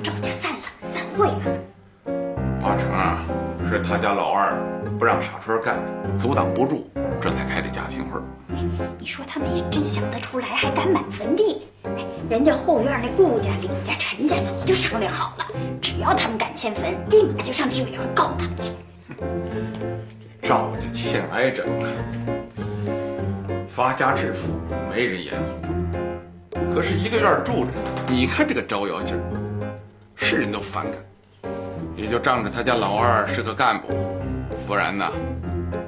赵家散了，散会了。八成啊，是他家老二不让傻春干，阻挡不住，这才开的家庭会。你说他们也真想得出来，还敢满坟地？哎，人家后院那顾家、李家、陈家早就商量好了，只要他们敢迁坟，立马就上居委会告他们去。赵家欠挨整了，发家致富没人掩护，可是一个院住着，你看这个招摇劲儿，是人都反感。也就仗着他家老二是个干部，不然呢，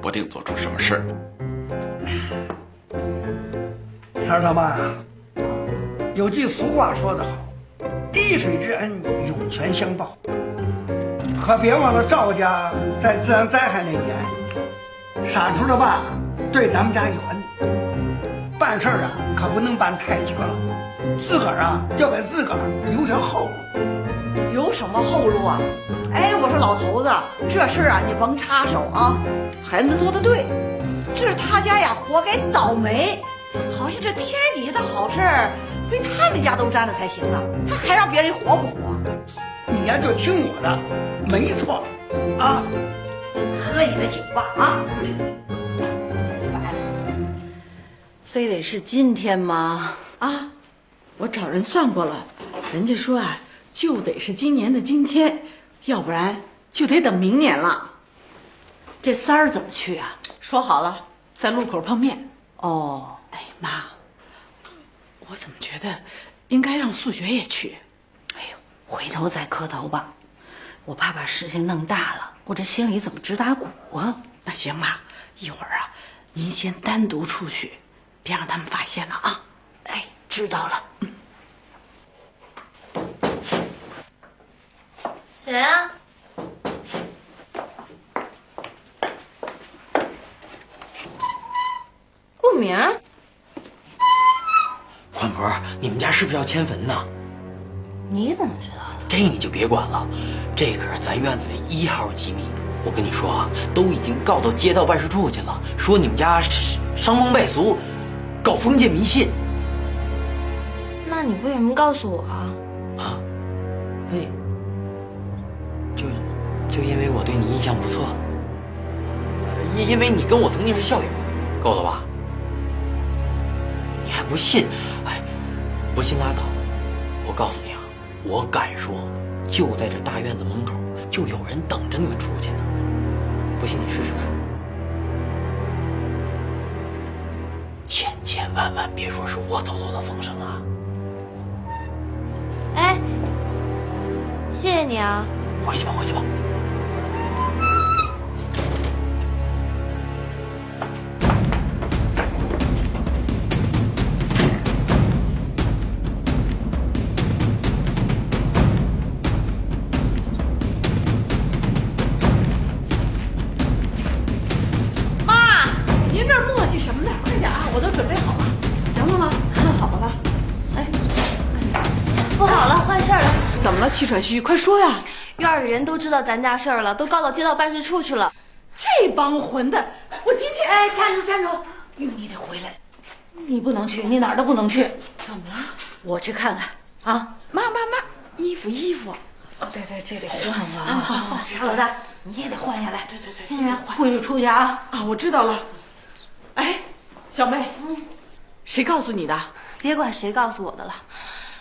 不定做出什么事儿。三儿他妈，有句俗话说得好，滴水之恩，涌泉相报。可别忘了赵家在自然灾害那年，傻春他爸对咱们家有恩，办事啊可不能办太绝了，自个儿啊要给自个儿留条后路。留什么后路啊？哎，我说老头子，这事儿啊你甭插手啊，孩子们做的对，这是他家呀活该倒霉，好像这天底下的好事儿非他们家都沾了才行啊，他还让别人活不活？你呀就听我的，没错，啊，喝你的酒吧啊！非得是今天吗？啊，我找人算过了，人家说啊，就得是今年的今天，要不然就得等明年了。这三儿怎么去啊？说好了，在路口碰面。哦，哎妈，我怎么觉得应该让素学也去？哎呦，回头再磕头吧，我怕把事情弄大了，我这心里怎么直打鼓啊？那行妈，一会儿啊，您先单独出去，别让他们发现了啊。哎，知道了。谁啊？顾明。宽婆，你们家是不是要迁坟呢？你怎么知道的？这你就别管了，这可是咱院子里1号机密。我跟你说啊，都已经告到街道办事处去了，说你们家伤风败俗，搞封建迷信。那你为什么告诉我啊？啊？为就因为我对你印象不错，因为你跟我曾经是校友，够了吧？你还不信？哎，不信拉倒。我告诉你啊，我敢说，就在这大院子门口，就有人等着你们出去呢。不信你试试看。千万别说是我走漏的风声啊！哎，谢谢你啊。回去吧，回去吧。妈，您这磨叽什么呢？快点啊，我都准备好了，行了吗？好了吧？哎，不好了，坏事了！怎么了？气喘吁吁，快说呀！院里人都知道咱家事儿了，都告到街道办事处去了。这帮混蛋，我今天哎，站住站住！你得回来，你不能去，你哪儿都不能去。怎么了？我去看看啊！妈，衣服。哦，对，这得换换啊！好，傻老大，你也得换下来。对，听见没？不许出去啊！啊，我知道了。哎，小妹，谁告诉你的？别管谁告诉我的了，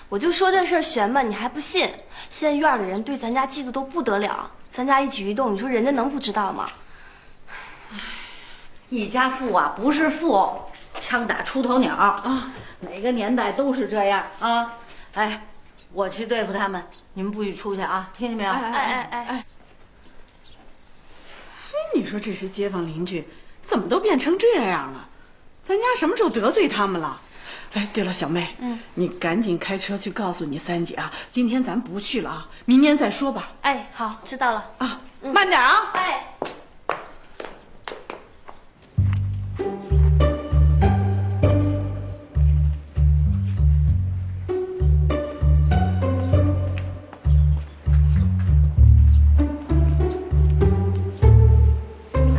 我就说这事儿悬吧，你还不信？现在院里人对咱家嫉妒都不得了，咱家一举一动，你说人家能不知道吗？一家富啊，不是富，枪打出头鸟啊！哪个年代都是这样啊！哎，我去对付他们，你们不许出去啊！听见没有？哎，你说这是街坊邻居，怎么都变成这样了？咱家什么时候得罪他们了？哎，对了，小妹，你赶紧开车去告诉你三姐啊，今天咱不去了啊，明年再说吧。哎，好，知道了啊，慢点啊。哎。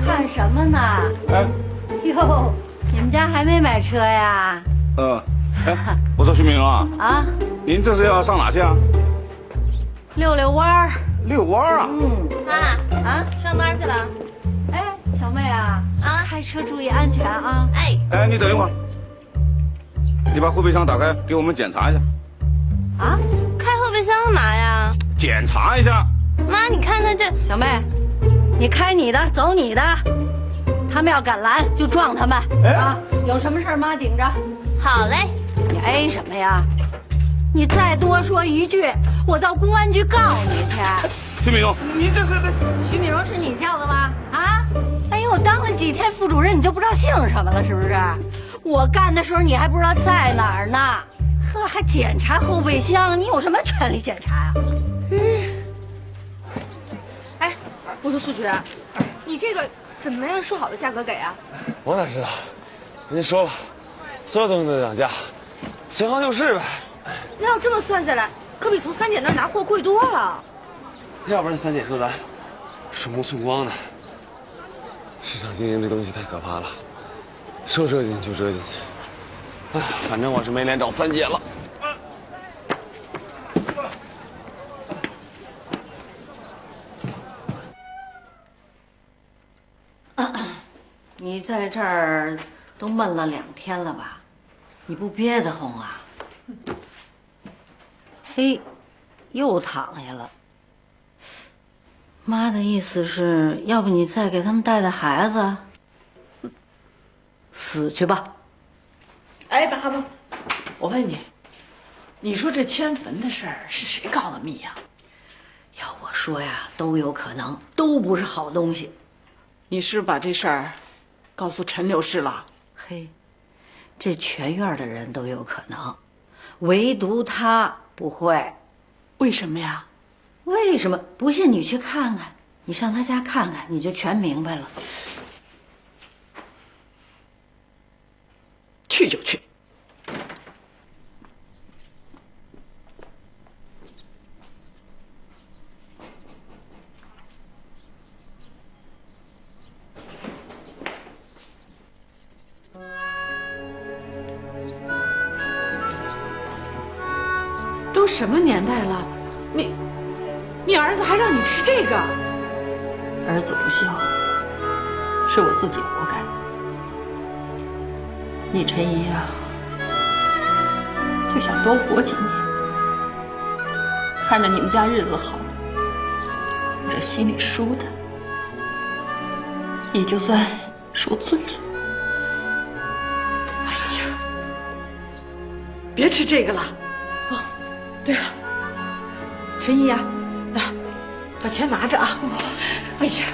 看什么呢？哎，哟，你们家还没买车呀？哎，我说徐明啊，啊，您这是要上哪去啊？遛遛弯儿。遛弯儿啊？妈啊，上班去了。哎，小妹啊，开车注意安全啊！哎，你等一会儿，你把后备箱打开，给我们检查一下。啊？开后备箱干嘛呀？检查一下。妈，你看他这……小妹，你开你的，走你的。他们要敢拦，就撞他们啊！有什么事妈顶着。好嘞。你哎什么呀？你再多说一句，我到公安局告你去。徐敏荣，你这是……徐敏荣是你叫的吗？啊？哎呦，我当了几天副主任，你就不知道姓什么了是不是？我干的时候你还不知道在哪儿呢，呵，还检查后备箱，你有什么权利检查呀？哎，我说苏菊，你这个怎么没按说好的价格给啊？我哪知道，人家说了，所有东西都涨价，随行就市呗。那要这么算下来，可比从三姐那儿拿货贵多了。要不然三姐说咱鼠目寸光呢。市场经营这东西太可怕了，说折进就折进去。哎，反正我是没脸找三姐了。你在这儿都闷了2天了吧？你不憋得慌啊？嘿，又躺下了。妈的意思是要不你再给他们带带孩子，死去吧。哎，爸爸，我问你，你说这迁坟的事儿是谁告的密呀？要我说呀，都有可能，都不是好东西。你是把这事儿告诉陈柳氏了？嘿，这全院的人都有可能，唯独他不会。为什么呀？为什么？不信你去看看，你上他家看看，你就全明白了。去就去。都什么年代了，你儿子还让你吃这个？儿子不孝，是我自己活该。你陈姨呀，就想多活几年，看着你们家日子好，我这心里舒坦，也就算赎罪了。哎呀，别吃这个了。哦，对了，陈姨呀，把钱拿着啊。哎呀。